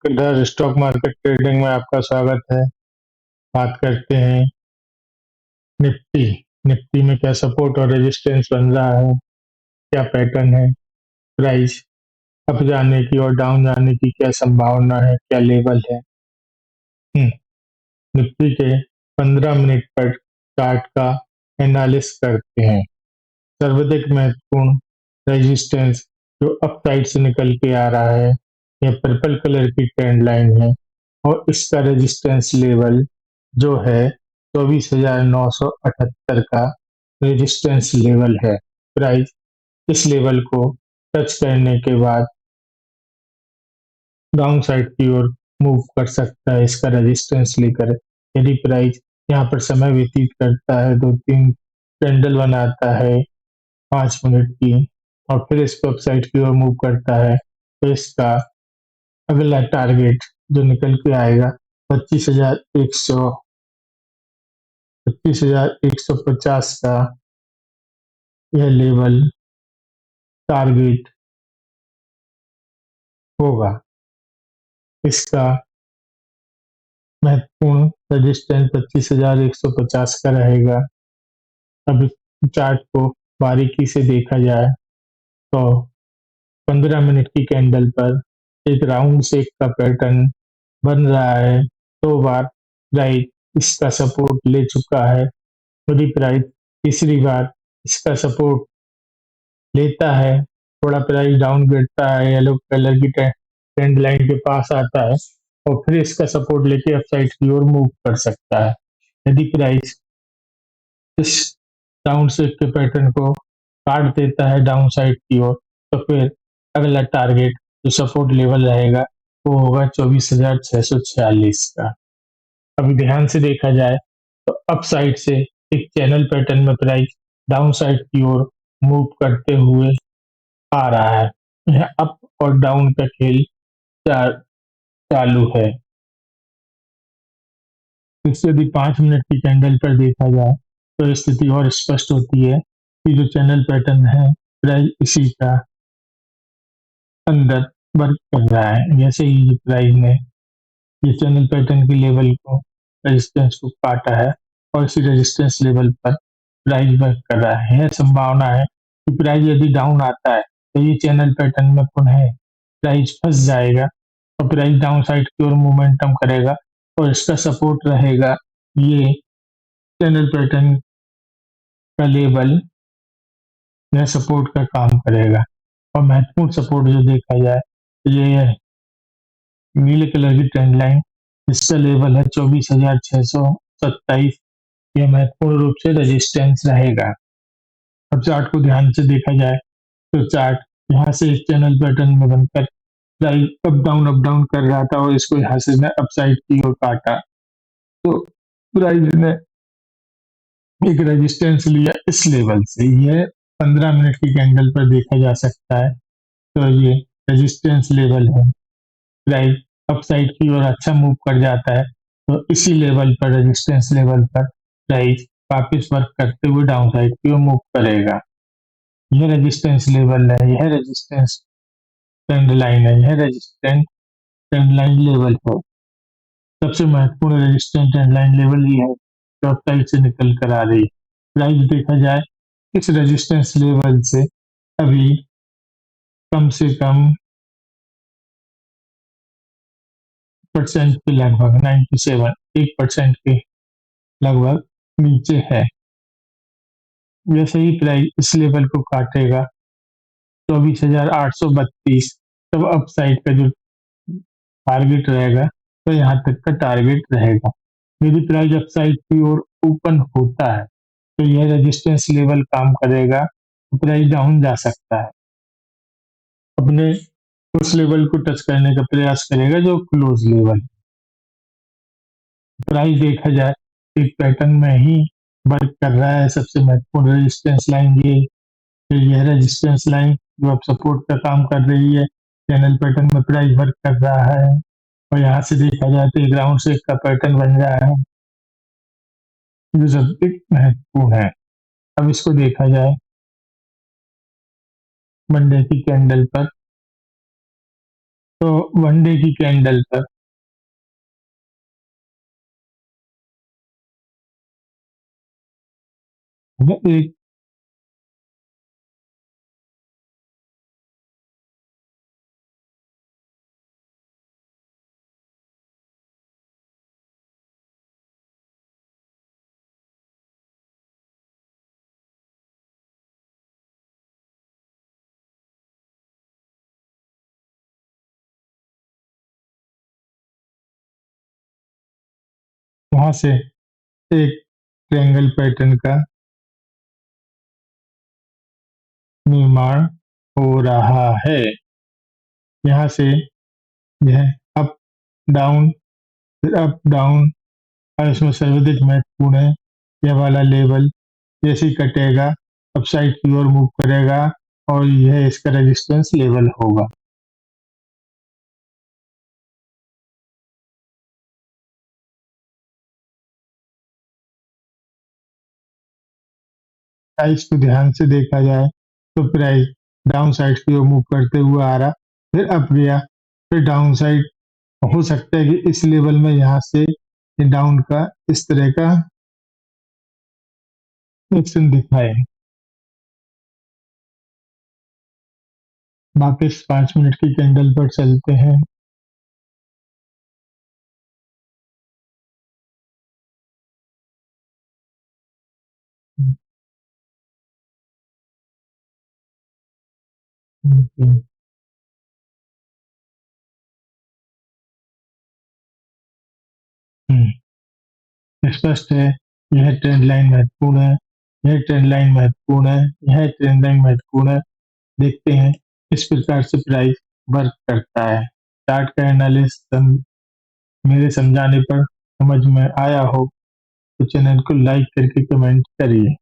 इधर stock market trading में आपका स्वागत है। बात करते हैं निफ्टी। निफ्टी में क्या सपोर्ट और रेजिस्टेंस बन रहा है, क्या पैटर्न है, प्राइस अप जाने की और डाउन जाने की क्या संभावना है, क्या लेवल है। हम्म, निफ्टी के 15 मिनट पर चार्ट का एनालिसिस करते हैं। सर्वाधिक महत्वपूर्ण रेजिस्टेंस जो अप साइड से निकल के आ रहा है, यह पर्पल कलर की ट्रेंड लाइन है और इसका रेजिस्टेंस लेवल जो है 24,978 का रेजिस्टेंस लेवल है। प्राइस इस लेवल को टच करने के बाद डाउन साइड की ओर मूव कर सकता है इसका रेजिस्टेंस लेकर। यदि प्राइस यहाँ पर समय व्यतीत करता है, दो तीन कैंडल बनाता है 5 मिनट की और फिर इसको अपसाइड की ओर मूव करता है, तो इसका अगला टारगेट जो निकल के आएगा 25,150 का यह लेवल टारगेट होगा। इसका महत्वपूर्ण रजिस्टेंस 25,150 का रहेगा। अब इस चार्ट को बारीकी से देखा जाए तो 15 मिनट की कैंडल पर एक राउंड शेप का पैटर्न बन रहा है। 2 बार प्राइस इसका सपोर्ट ले चुका है। यदि प्राइस तीसरी बार इसका सपोर्ट लेता है, थोड़ा प्राइस डाउन गिरता है, येलो कलर की ट्रेंड लाइन के पास आता है और फिर इसका सपोर्ट लेके अपसाइड की ओर मूव कर सकता है। यदि प्राइस इस डाउन शेप के पैटर्न को काट देता है डाउन साइड की ओर, तो फिर अगला टारगेट जो सपोर्ट लेवल रहेगा वो होगा 24,646 का। अभी ध्यान से देखा जाए तो अप साइड से एक चैनल पैटर्न में प्राइस डाउन साइड की ओर मूव करते हुए आ रहा है। यह अप और डाउन का खेल चालू है। इससे यदि 5 मिनट की कैंडल पर देखा जाए तो स्थिति और स्पष्ट होती है कि जो चैनल पैटर्न है प्राइस इसी का अंदर वर्क कर रहा है। जैसे ही प्राइस ने ये चैनल पैटर्न के लेवल को रेजिस्टेंस को काटा है और इसी रेजिस्टेंस लेवल पर प्राइस वर्क कर रहा है। यह संभावना है कि प्राइस यदि डाउन आता है तो ये चैनल पैटर्न में पुनः प्राइस फंस जाएगा और प्राइस डाउन साइड की ओर मोमेंटम करेगा और इसका सपोर्ट रहेगा ये चैनल पैटर्न का लेवल, यह सपोर्ट का काम करेगा। और महत्वपूर्ण सपोर्ट जो देखा जाए तो ये है नीले कलर की ट्रेंड लाइन, इसका लेवल है 24,627। यह महत्वपूर्ण रूप से रेजिस्टेंस रहेगा। अब चार्ट को ध्यान से देखा जाए तो चार्ट यहाँ से इस चैनल पैटर्न में बनकर प्राइस अप डाउन कर रहा था और इसको यहाँ से अपसाइड की ओर काटा, तो प्राइस ने एक रेजिस्टेंस लिया इस लेवल से। यह 15 मिनट की कैंडल पर देखा जा सकता है, तो ये रेजिस्टेंस लेवल है। प्राइस अपसाइड की ओर अच्छा मूव कर जाता है तो इसी लेवल पर रेजिस्टेंस लेवल पर प्राइस वापस वर्क करते हुए डाउन साइड की ओर मूव करेगा। यह रेजिस्टेंस लेवल है, यह रेजिस्टेंस ट्रेंड लाइन है, यह रेजिस्टेंस ट्रेंड लाइन लेवल है। सबसे महत्वपूर्ण रेजिस्टेंस ट्रेंड लाइन लेवल ये है जो अपसाइड से निकल कर आ रही है। प्राइस देखा जाए इस रेजिस्टेंस लेवल से अभी कम से कम परसेंट के लगभग 97 1% के लगभग नीचे है। जैसे ही प्राइस इस लेवल को काटेगा 24,832, तब अपसाइड का जो टारगेट रहेगा तो यहाँ तक का टारगेट रहेगा। यदि प्राइस अपसाइड की ओर ओपन होता है तो यह रेजिस्टेंस लेवल काम करेगा, तो प्राइस डाउन जा सकता है, अपने उस लेवल को टच करने का प्रयास करेगा जो क्लोज लेवल। प्राइस देखा जाए एक पैटर्न में ही वर्क कर रहा है। सबसे महत्वपूर्ण रेजिस्टेंस लाइन ये, फिर यह रेजिस्टेंस लाइन जो अब सपोर्ट का काम कर रही है, चैनल पैटर्न में प्राइस वर्क कर रहा है और यहाँ से देखा जाए तो एक राउंड शेप का पैटर्न बन रहा है जो सबसे महत्वपूर्ण है। अब इसको देखा जाए मंडे की कैंडल पर तो वन डे की कैंडल पर एक वहां से एक ट्रायंगल पैटर्न का निर्माण हो रहा है। यहाँ से यह अप डाउन फिर अप डाउन और इसमें सर्वाधिक महत्वपूर्ण है यह वाला लेवल जैसे ही कटेगा अपसाइड की ओर मूव करेगा और यह इसका रेजिस्टेंस लेवल होगा। प्राइस को ध्यान से देखा जाए तो प्राइस डाउन साइड की ओर मूव करते हुए आ रहा, फिर अप गया, फिर डाउन साइड। हो सकता है कि इस लेवल में यहाँ से डाउन का इस तरह का एक्शन दिखाए। वापस 5 मिनट की कैंडल पर चलते हैं। स्पष्ट है यह ट्रेंड लाइन महत्वपूर्ण है, यह ट्रेंड लाइन महत्वपूर्ण है, यह ट्रेंड लाइन महत्वपूर्ण है। देखते हैं किस प्रकार से प्राइस वर्क करता है। चार्ट का एनालिसिस मेरे समझाने पर समझ में आया हो तो चैनल को लाइक करके कमेंट करिए।